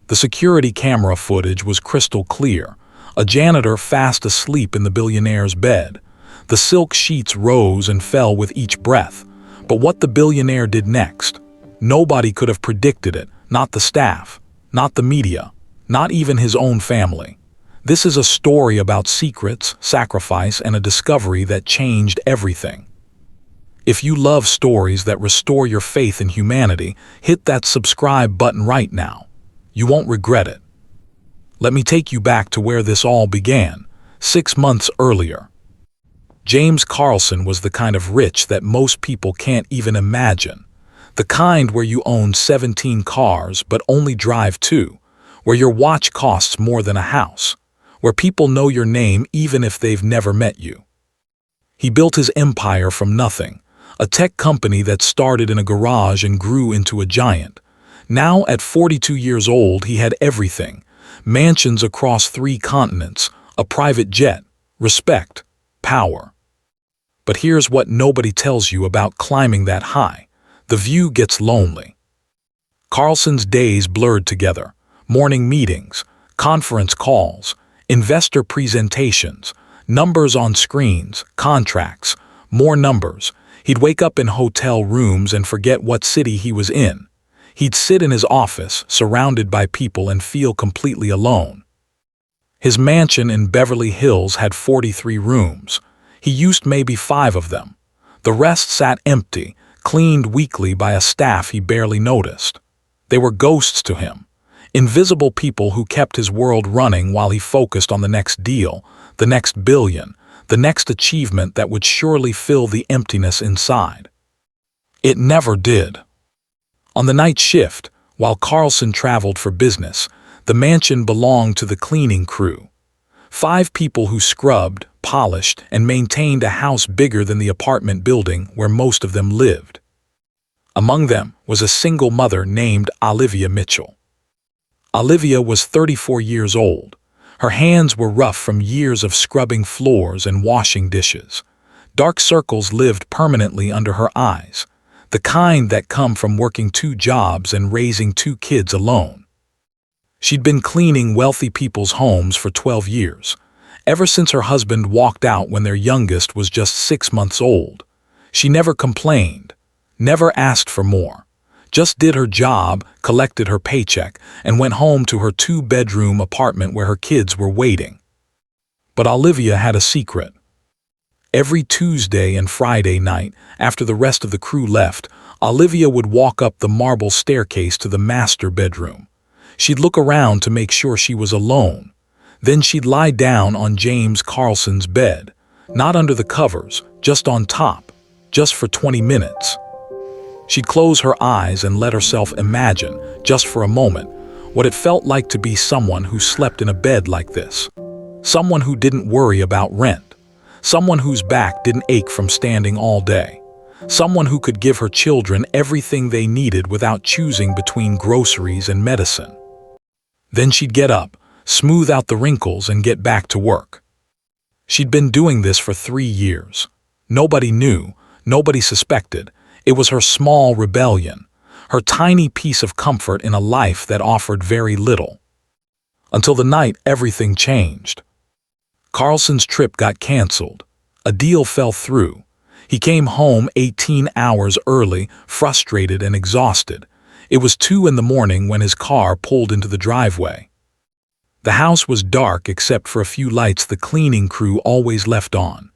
The security camera footage was crystal clear. A janitor fast asleep in the billionaire's bed. The silk sheets rose and fell with each breath. But what the billionaire did next, nobody could have predicted it. Not the staff, not the media, not even his own family. This is a story about secrets, sacrifice, and a discovery that changed everything. If you love stories that restore your faith in humanity, hit that subscribe button right now. You won't regret it. Let me take you back to where this all began, 6 months earlier. James Carlson was the kind of rich that most people can't even imagine. The kind where you own 17 cars but only drive 2, where your watch costs more than a house, where people know your name even if they've never met you. He built his empire from nothing, a tech company that started in a garage and grew into a giant. Now, at 42 years old, he had everything: mansions across 3 continents, a private jet, respect, power. But here's what nobody tells you about climbing that high. The view gets lonely. Carlson's days blurred together. Morning meetings, conference calls, investor presentations, numbers on screens, contracts, more numbers. He'd wake up in hotel rooms and forget what city he was in. He'd sit in his office, surrounded by people, and feel completely alone. His mansion in Beverly Hills had 43 rooms. He used maybe 5 of them. The rest sat empty, cleaned weekly by a staff he barely noticed. They were ghosts to him, invisible people who kept his world running while he focused on the next deal, the next billion, the next achievement that would surely fill the emptiness inside. It never did. On the night shift, while Carlson traveled for business, the mansion belonged to the cleaning crew. 5 people who scrubbed, polished, and maintained a house bigger than the apartment building where most of them lived. Among them was a single mother named Olivia Mitchell. Olivia was 34 years old. Her hands were rough from years of scrubbing floors and washing dishes. Dark circles lived permanently under her eyes, the kind that come from working 2 jobs and raising 2 kids alone. She'd been cleaning wealthy people's homes for 12 years, ever since her husband walked out when their youngest was just 6 months old. She never complained, never asked for more, just did her job, collected her paycheck, and went home to her 2-bedroom apartment where her kids were waiting. But Olivia had a secret. Every Tuesday and Friday night, after the rest of the crew left, Olivia would walk up the marble staircase to the master bedroom. She'd look around to make sure she was alone. Then she'd lie down on James Carlson's bed, not under the covers, just on top, just for 20 minutes. She'd close her eyes and let herself imagine, just for a moment, what it felt like to be someone who slept in a bed like this. Someone who didn't worry about rent. Someone whose back didn't ache from standing all day. Someone who could give her children everything they needed without choosing between groceries and medicine. Then she'd get up, smooth out the wrinkles, and get back to work. She'd been doing this for 3 years. Nobody knew, nobody suspected. It was her small rebellion, her tiny piece of comfort in a life that offered very little. Until the night everything changed. Carlson's trip got canceled. A deal fell through. He came home 18 hours early, frustrated and exhausted. It was 2 in the morning when his car pulled into the driveway. The house was dark except for a few lights the cleaning crew always left on.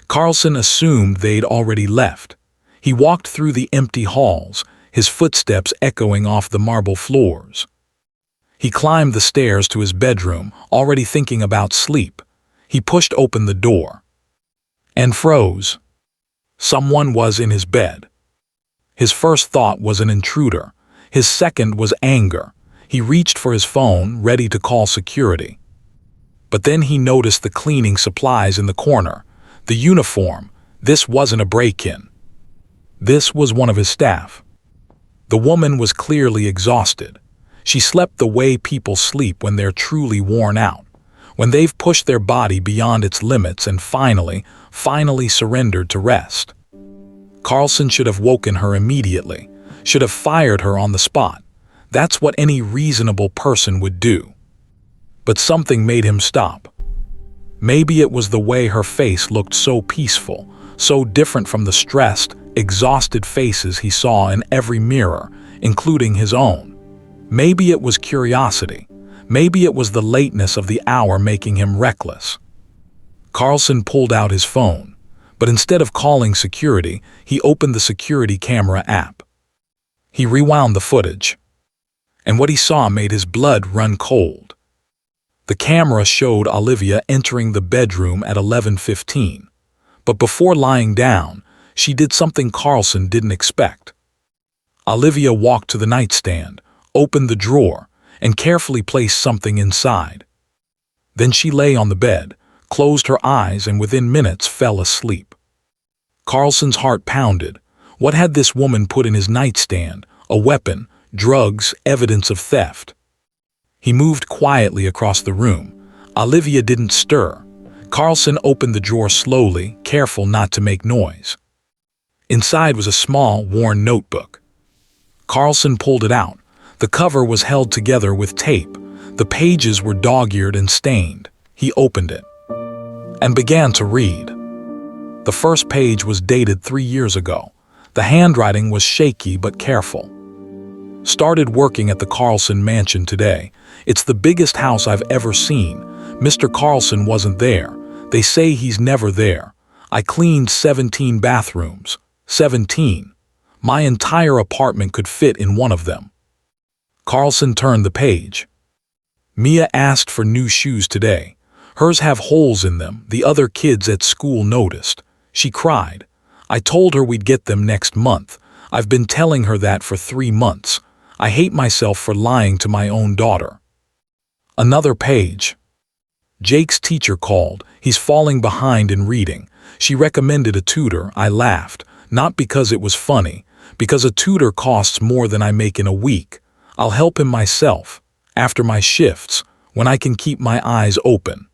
Carlson assumed they'd already left. He walked through the empty halls, his footsteps echoing off the marble floors. He climbed the stairs to his bedroom, already thinking about sleep. He pushed open the door and froze. Someone was in his bed. His first thought was an intruder. His second was anger. He reached for his phone, ready to call security. But then he noticed the cleaning supplies in the corner, the uniform. This wasn't a break-in. This was one of his staff. The woman was clearly exhausted. She slept the way people sleep when they're truly worn out, when they've pushed their body beyond its limits and finally surrendered to rest. Carlson should have woken her immediately, should have fired her on the spot. That's what any reasonable person would do. But something made him stop. Maybe it was the way her face looked so peaceful, so different from the stressed, exhausted faces he saw in every mirror, including his own. Maybe it was curiosity. Maybe it was the lateness of the hour making him reckless. Carlson pulled out his phone, but instead of calling security, he opened the security camera app. He rewound the footage, and what he saw made his blood run cold. The camera showed Olivia entering the bedroom at 11:15, but before lying down, she did something Carlson didn't expect. Olivia walked to the nightstand, opened the drawer, and carefully placed something inside. Then she lay on the bed, closed her eyes, and within minutes fell asleep. Carlson's heart pounded. What had this woman put in his nightstand? A weapon, drugs, evidence of theft. He moved quietly across the room. Olivia didn't stir. Carlson opened the drawer slowly, careful not to make noise. Inside was a small, worn notebook. Carlson pulled it out. The cover was held together with tape. The pages were dog-eared and stained. He opened it and began to read. The first page was dated 3 years ago. The handwriting was shaky but careful. Started working at the Carlson mansion today. It's the biggest house I've ever seen. Mr. Carlson wasn't there. They say he's never there. I cleaned 17 bathrooms. 17. My entire apartment could fit in one of them. Carlson turned the page. Mia asked for new shoes today. Hers have holes in them. The other kids at school noticed. She cried. I told her we'd get them next month. I've been telling her that for 3 months. I hate myself for lying to my own daughter. Another page. Jake's teacher called. He's falling behind in reading. She recommended a tutor. I laughed. Not because it was funny, because a tutor costs more than I make in a week. I'll help him myself, after my shifts, when I can keep my eyes open.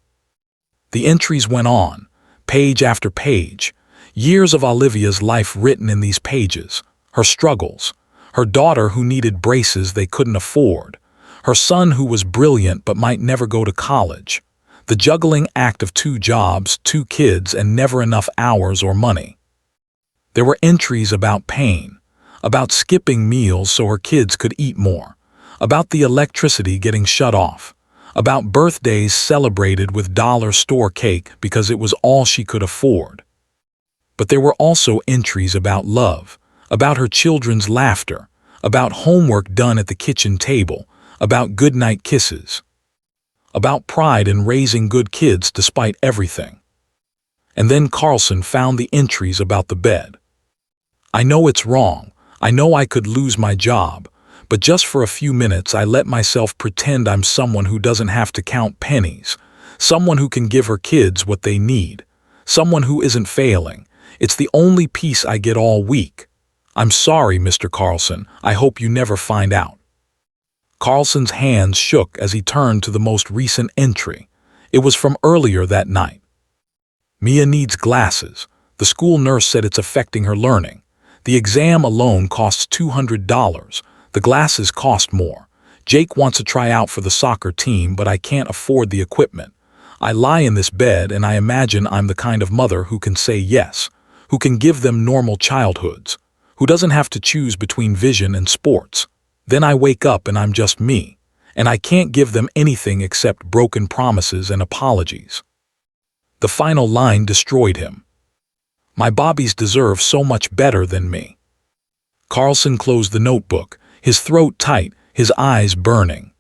The entries went on, page after page. Years of Olivia's life written in these pages. Her struggles. Her daughter who needed braces they couldn't afford. Her son who was brilliant but might never go to college. The juggling act of 2 jobs, 2 kids, and never enough hours or money. There were entries about pain, about skipping meals so her kids could eat more, about the electricity getting shut off, about birthdays celebrated with dollar store cake because it was all she could afford. But there were also entries about love, about her children's laughter, about homework done at the kitchen table, about goodnight kisses, about pride in raising good kids despite everything. And then Carlson found the entries about the bed. I know it's wrong. I know I could lose my job, but just for a few minutes I let myself pretend I'm someone who doesn't have to count pennies, someone who can give her kids what they need, someone who isn't failing. It's the only peace I get all week. I'm sorry, Mr. Carlson. I hope you never find out. Carlson's hands shook as he turned to the most recent entry. It was from earlier that night. Mia needs glasses. The school nurse said it's affecting her learning. The exam alone costs $200. The glasses cost more. Jake wants to try out for the soccer team, but I can't afford the equipment. I lie in this bed and I imagine I'm the kind of mother who can say yes, who can give them normal childhoods, who doesn't have to choose between vision and sports. Then I wake up and I'm just me, and I can't give them anything except broken promises and apologies. The final line destroyed him. My Bobbies deserve so much better than me. Carlson closed the notebook, his throat tight, his eyes burning.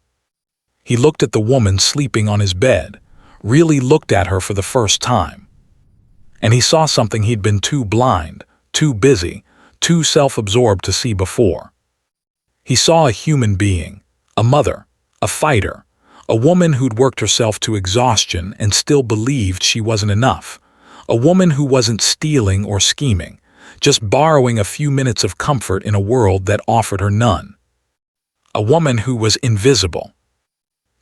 He looked at the woman sleeping on his bed, really looked at her for the first time. And he saw something he'd been too blind, too busy, too self-absorbed to see before. He saw a human being, a mother, a fighter, a woman who'd worked herself to exhaustion and still believed she wasn't enough. A woman who wasn't stealing or scheming, just borrowing a few minutes of comfort in a world that offered her none. A woman who was invisible.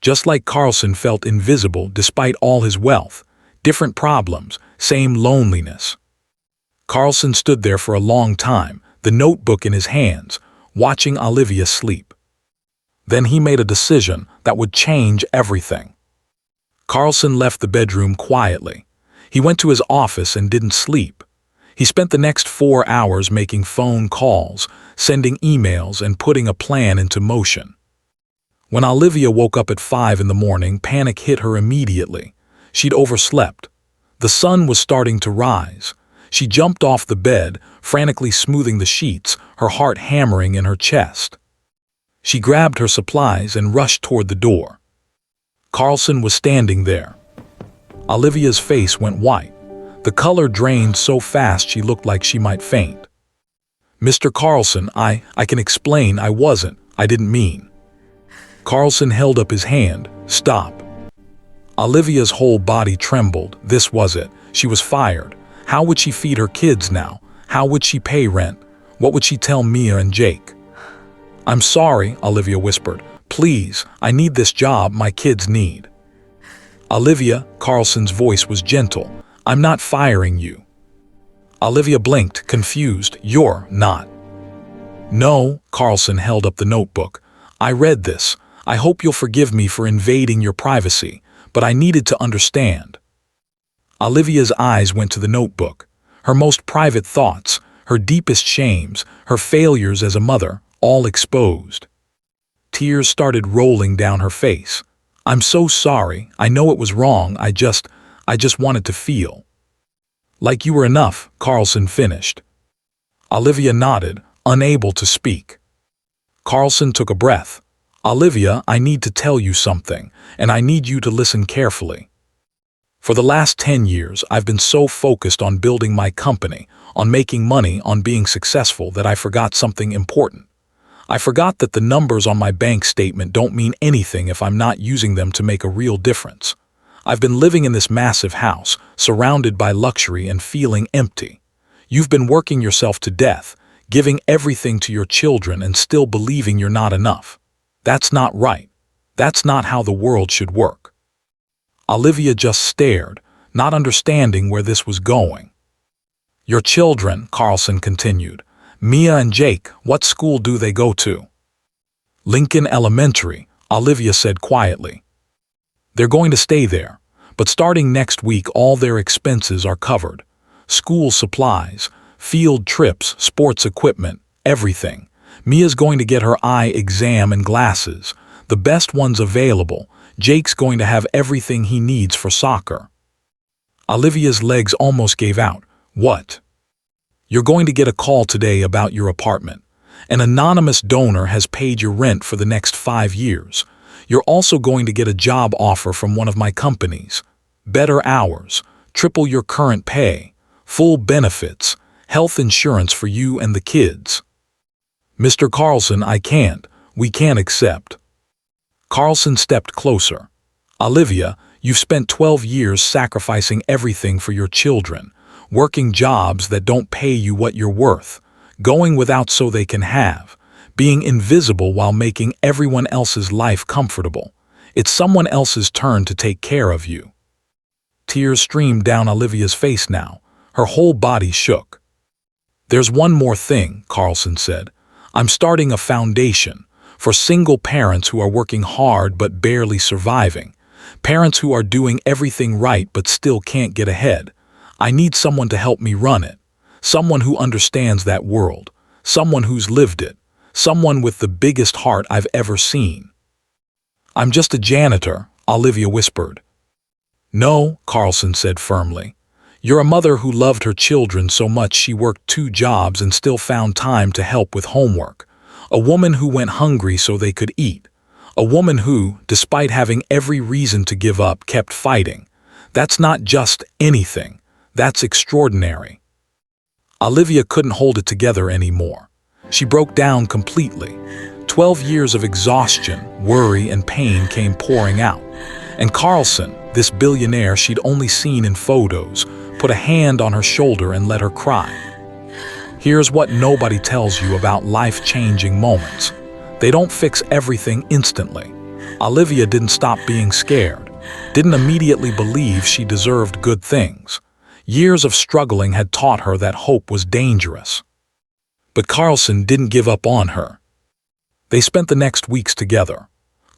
Just like Carlson felt invisible despite all his wealth, different problems, same loneliness. Carlson stood there for a long time, the notebook in his hands, watching Olivia sleep. Then he made a decision that would change everything. Carlson left the bedroom quietly. He went to his office and didn't sleep. He spent the next 4 hours making phone calls, sending emails, and putting a plan into motion. When Olivia woke up at 5 in the morning, panic hit her immediately. She'd overslept. The sun was starting to rise. She jumped off the bed, frantically smoothing the sheets, her heart hammering in her chest. She grabbed her supplies and rushed toward the door. Carlson was standing there. Olivia's face went white. The color drained so fast she looked like she might faint. "Mr. Carlson, I can explain. I didn't mean." Carlson held up his hand. "Stop." Olivia's whole body trembled. This was it. She was fired. How would she feed her kids now? How would she pay rent? What would she tell Mia and Jake? "I'm sorry," Olivia whispered. "Please, I need this job my kids need." "Olivia," Carlson's voice was gentle, "I'm not firing you." Olivia blinked, confused. "You're not." "No," Carlson held up the notebook. "I read this. I hope you'll forgive me for invading your privacy, but I needed to understand." Olivia's eyes went to the notebook. Her most private thoughts, her deepest shames, her failures as a mother, all exposed. Tears started rolling down her face. "I'm so sorry. I know it was wrong. I just wanted to feel." "Like you were enough," Carlson finished. Olivia nodded, unable to speak. Carlson took a breath. "Olivia, I need to tell you something, and I need you to listen carefully. For the last 10 years, I've been so focused on building my company, on making money, on being successful, that I forgot something important. I forgot that the numbers on my bank statement don't mean anything if I'm not using them to make a real difference. I've been living in this massive house, surrounded by luxury and feeling empty. You've been working yourself to death, giving everything to your children and still believing you're not enough. That's not right. That's not how the world should work." Olivia just stared, not understanding where this was going. "Your children," Carlson continued. "Mia and Jake, what school do they go to?" "Lincoln Elementary," Olivia said quietly. "They're going to stay there, but starting next week all their expenses are covered. School supplies, field trips, sports equipment, everything. Mia's going to get her eye exam and glasses, the best ones available. Jake's going to have everything he needs for soccer." Olivia's legs almost gave out. "What?" "You're going to get a call today about your apartment. An anonymous donor has paid your rent for the next 5 years. You're also going to get a job offer from one of my companies. Better hours, triple your current pay, full benefits, health insurance for you and the kids." "Mr. Carlson, we can't accept." Carlson stepped closer. "Olivia, you've spent 12 years sacrificing everything for your children, working jobs that don't pay you what you're worth, going without so they can have, being invisible while making everyone else's life comfortable. It's someone else's turn to take care of you." Tears streamed down Olivia's face now. Her whole body shook. "There's one more thing," Carlson said. "I'm starting a foundation for single parents who are working hard but barely surviving, parents who are doing everything right but still can't get ahead. I need someone to help me run it, someone who understands that world, someone who's lived it, someone with the biggest heart I've ever seen." "I'm just a janitor," Olivia whispered. "No," Carlson said firmly. "You're a mother who loved her children so much she worked 2 jobs and still found time to help with homework. A woman who went hungry so they could eat. A woman who, despite having every reason to give up, kept fighting. That's not just anything. That's extraordinary." Olivia couldn't hold it together anymore. She broke down completely. 12 years of exhaustion, worry, and pain came pouring out. And Carlson, this billionaire she'd only seen in photos, put a hand on her shoulder and let her cry. Here's what nobody tells you about life-changing moments. They don't fix everything instantly. Olivia didn't stop being scared, didn't immediately believe she deserved good things. Years of struggling had taught her that hope was dangerous. But Carlson didn't give up on her. They spent the next weeks together.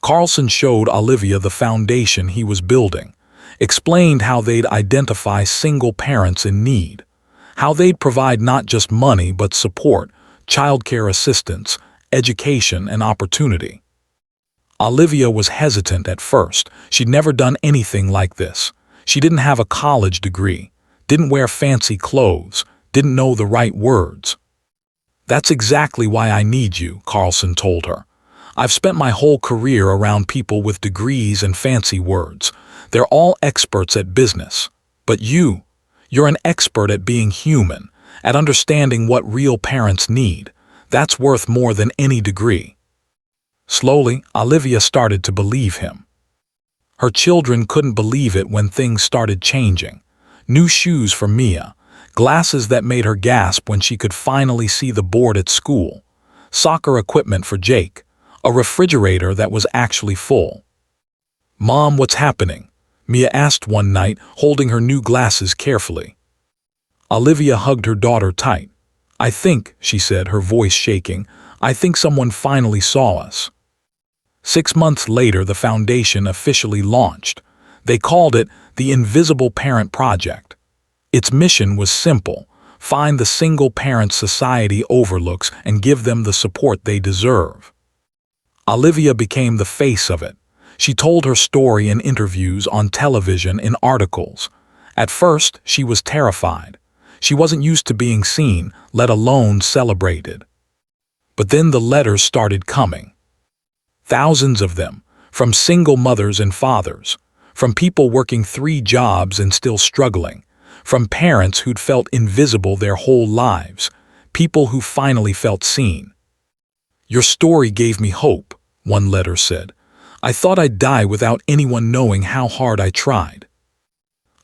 Carlson showed Olivia the foundation he was building, explained how they'd identify single parents in need, how they'd provide not just money but support, childcare assistance, education, and opportunity. Olivia was hesitant at first. She'd never done anything like this. She didn't have a college degree, didn't wear fancy clothes, didn't know the right words. "That's exactly why I need you," Carlson told her. "I've spent my whole career around people with degrees and fancy words. They're all experts at business. But you're an expert at being human, at understanding what real parents need. That's worth more than any degree." Slowly, Olivia started to believe him. Her children couldn't believe it when things started changing. New shoes for Mia, glasses that made her gasp when she could finally see the board at school, soccer equipment for Jake, a refrigerator that was actually full. "Mom, what's happening?" Mia asked one night, holding her new glasses carefully. Olivia hugged her daughter tight. "I think," she said, her voice shaking, "I think someone finally saw us." 6 months later, the foundation officially launched. They called it the Invisible Parent Project. Its mission was simple: find the single parents society overlooks and give them the support they deserve. Olivia became the face of it. She told her story in interviews, on television, in articles. At first, she was terrified. She wasn't used to being seen, let alone celebrated. But then the letters started coming. Thousands of them, from single mothers and fathers, from people working 3 jobs and still struggling, from parents who'd felt invisible their whole lives, people who finally felt seen. "Your story gave me hope," one letter said. "I thought I'd die without anyone knowing how hard I tried."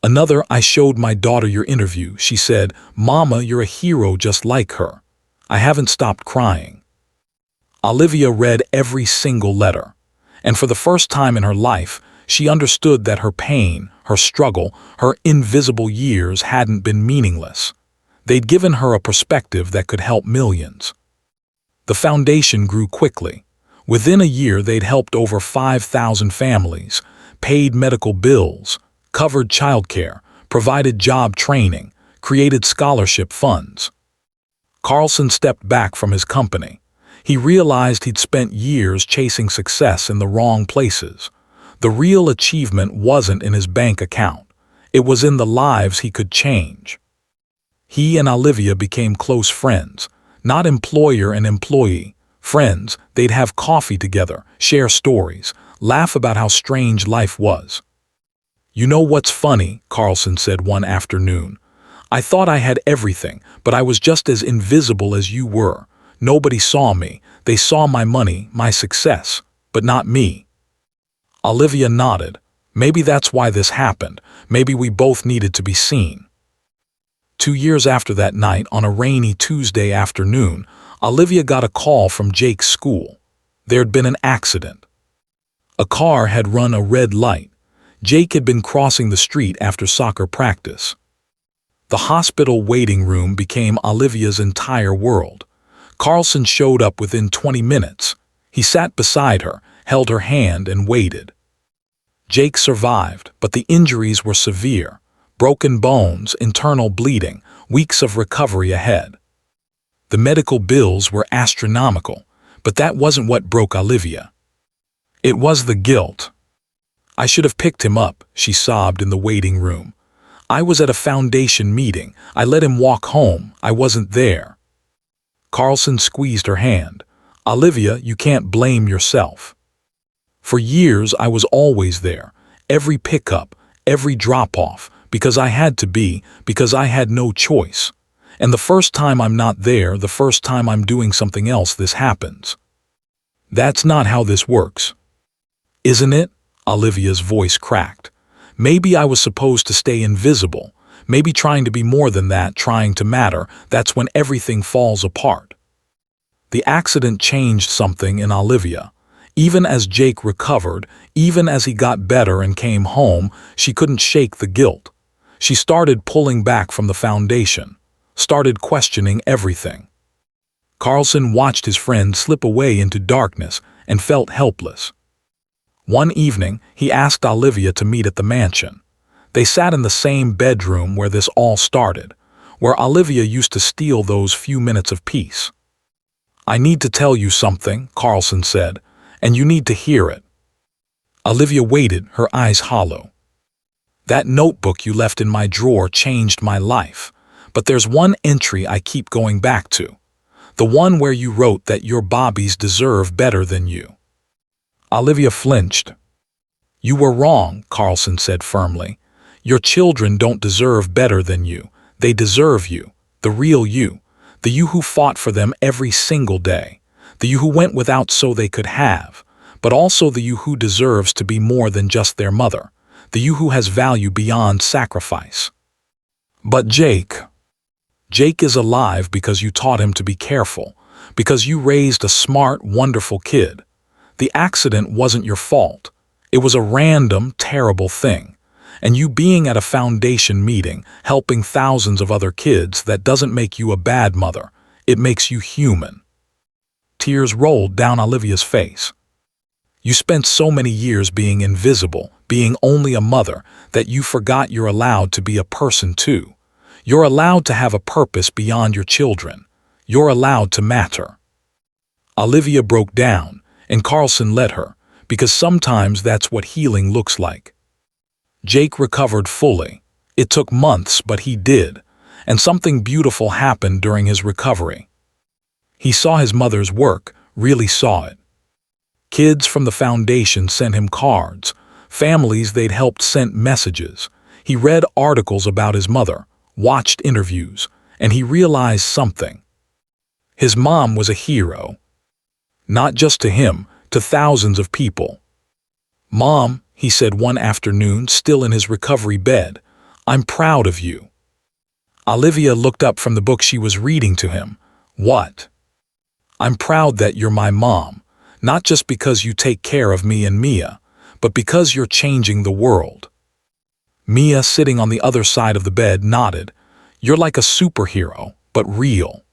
Another, "I showed my daughter your interview. She said, 'Mama, you're a hero just like her.' I haven't stopped crying." Olivia read every single letter, and for the first time in her life, she understood that her pain, her struggle, her invisible years hadn't been meaningless. They'd given her a perspective that could help millions. The foundation grew quickly. Within a year, they'd helped over 5,000 families, paid medical bills, covered childcare, provided job training, created scholarship funds. Carlson stepped back from his company. He realized he'd spent years chasing success in the wrong places. The real achievement wasn't in his bank account. It was in the lives he could change. He and Olivia became close friends, not employer and employee. Friends, they'd have coffee together, share stories, laugh about how strange life was. "You know what's funny?" Carlson said one afternoon. "I thought I had everything, but I was just as invisible as you were. Nobody saw me. They saw my money, my success, but not me." Olivia nodded. Maybe that's why this happened. Maybe we both needed to be seen. 2 years after that night, on a rainy Tuesday afternoon, Olivia got a call from Jake's school. There'd been an accident. A car had run a red light. Jake had been crossing the street after soccer practice. The hospital waiting room became Olivia's entire world. Carlson showed up within 20 minutes. He sat beside her, held her hand, and waited. Jake survived, but the injuries were severe. Broken bones, internal bleeding, weeks of recovery ahead. The medical bills were astronomical, but that wasn't what broke Olivia. It was the guilt. "I should have picked him up," she sobbed in the waiting room. "I was at a foundation meeting. I let him walk home. I wasn't there." Carlson squeezed her hand. "Olivia, you can't blame yourself. For years, I was always there. Every pickup, every drop-off, because I had to be, because I had no choice. And the first time I'm not there, the first time I'm doing something else, this happens. That's not how this works." "Isn't it?" Olivia's voice cracked. "Maybe I was supposed to stay invisible. Maybe trying to be more than that, trying to matter, that's when everything falls apart." The accident changed something in Olivia. Even as Jake recovered, even as he got better and came home, she couldn't shake the guilt. She started pulling back from the foundation, started questioning everything. Carlson watched his friend slip away into darkness and felt helpless. One evening, he asked Olivia to meet at the mansion. They sat in the same bedroom where this all started, where Olivia used to steal those few minutes of peace. "I need to tell you something," Carlson said, "and you need to hear it." Olivia waited, her eyes hollow. "That notebook you left in my drawer changed my life, but there's one entry I keep going back to. The one where you wrote that your Bobbies deserve better than you." Olivia flinched. "You were wrong," Carlson said firmly. "Your children don't deserve better than you. They deserve you, the real you, the you who fought for them every single day, the you who went without so they could have, but also the you who deserves to be more than just their mother, the you who has value beyond sacrifice." "But Jake is alive because you taught him to be careful, because you raised a smart, wonderful kid. The accident wasn't your fault. It was a random, terrible thing. And you being at a foundation meeting, helping thousands of other kids, that doesn't make you a bad mother. It makes you human." Tears rolled down Olivia's face. "You spent so many years being invisible, being only a mother, that you forgot you're allowed to be a person too. You're allowed to have a purpose beyond your children. You're allowed to matter." Olivia broke down, and Carlson led her, because sometimes that's what healing looks like. Jake recovered fully. It took months, but he did, and something beautiful happened during his recovery. He saw his mother's work, really saw it. Kids from the foundation sent him cards. Families they'd helped sent messages. He read articles about his mother, watched interviews, and he realized something. His mom was a hero. Not just to him, to thousands of people. "Mom," he said one afternoon, still in his recovery bed, "I'm proud of you." Olivia looked up from the book she was reading to him. "What?" "I'm proud that you're my mom, not just because you take care of me and Mia, but because you're changing the world." Mia, sitting on the other side of the bed, nodded. "You're like a superhero, but real."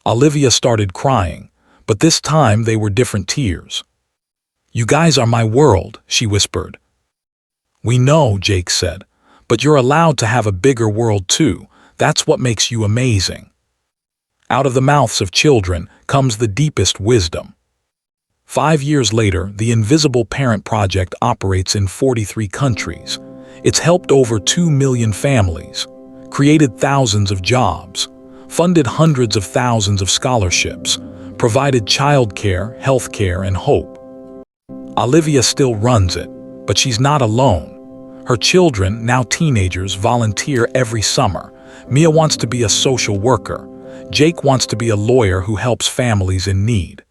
Olivia started crying, but this time they were different tears. "You guys are my world," she whispered. "We know," Jake said, "but you're allowed to have a bigger world too. That's what makes you amazing." Out of the mouths of children comes the deepest wisdom. 5 years later, the Invisible Parent Project operates in 43 countries. It's helped over 2 million families, created thousands of jobs, funded hundreds of thousands of scholarships, provided childcare, healthcare, and hope. Olivia still runs it, but she's not alone. Her children, now teenagers, volunteer every summer. Mia wants to be a social worker. Jake wants to be a lawyer who helps families in need.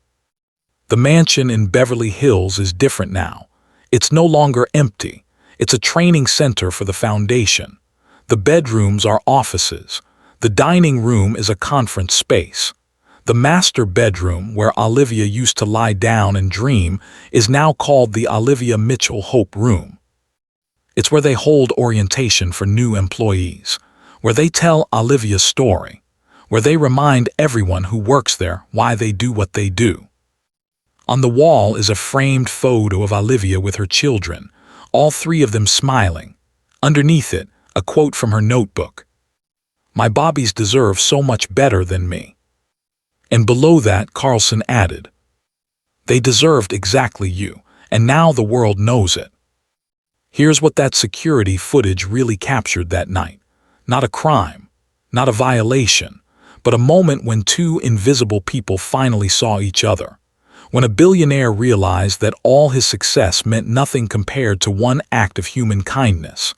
The mansion in Beverly Hills is different now. It's no longer empty. It's a training center for the foundation. The bedrooms are offices. The dining room is a conference space. The master bedroom, where Olivia used to lie down and dream, is now called the Olivia Mitchell Hope Room. It's where they hold orientation for new employees, where they tell Olivia's story, where they remind everyone who works there why they do what they do. On the wall is a framed photo of Olivia with her children, all 3 of them smiling. Underneath it, a quote from her notebook. "My Bobbies deserve so much better than me." And below that, Carlson added, "They deserved exactly you, and now the world knows it." Here's what that security footage really captured that night. Not a crime, not a violation, but a moment when 2 invisible people finally saw each other. When a billionaire realized that all his success meant nothing compared to one act of human kindness.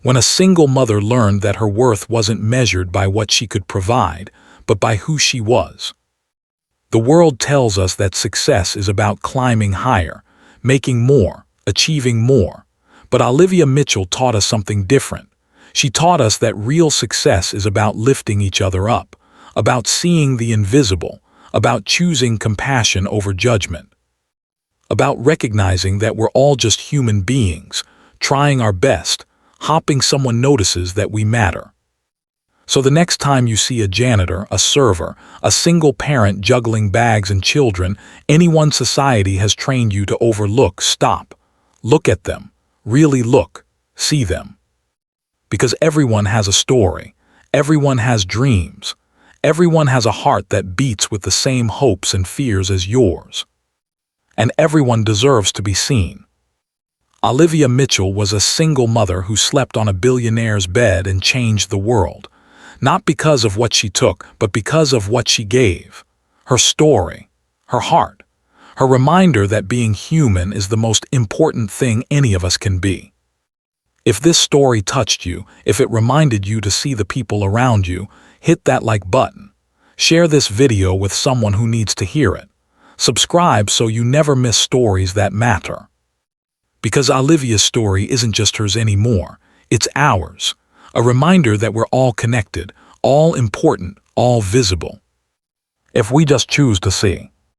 When a single mother learned that her worth wasn't measured by what she could provide, but by who she was. The world tells us that success is about climbing higher, making more, achieving more. But Olivia Mitchell taught us something different. She taught us that real success is about lifting each other up, about seeing the invisible, about choosing compassion over judgment, about recognizing that we're all just human beings, trying our best, hoping someone notices that we matter. So the next time you see a janitor, a server, a single parent juggling bags and children, anyone society has trained you to overlook, stop. Look at them. Really look. See them. Because everyone has a story. Everyone has dreams. Everyone has a heart that beats with the same hopes and fears as yours. And everyone deserves to be seen. Olivia Mitchell was a single mother who slept on a billionaire's bed and changed the world. Not because of what she took, but because of what she gave. Her story, her heart, her reminder that being human is the most important thing any of us can be. If this story touched you, if it reminded you to see the people around you, hit that like button. Share this video with someone who needs to hear it. Subscribe so you never miss stories that matter. Because Olivia's story isn't just hers anymore, it's ours. A reminder that we're all connected, all important, all visible. If we just choose to see.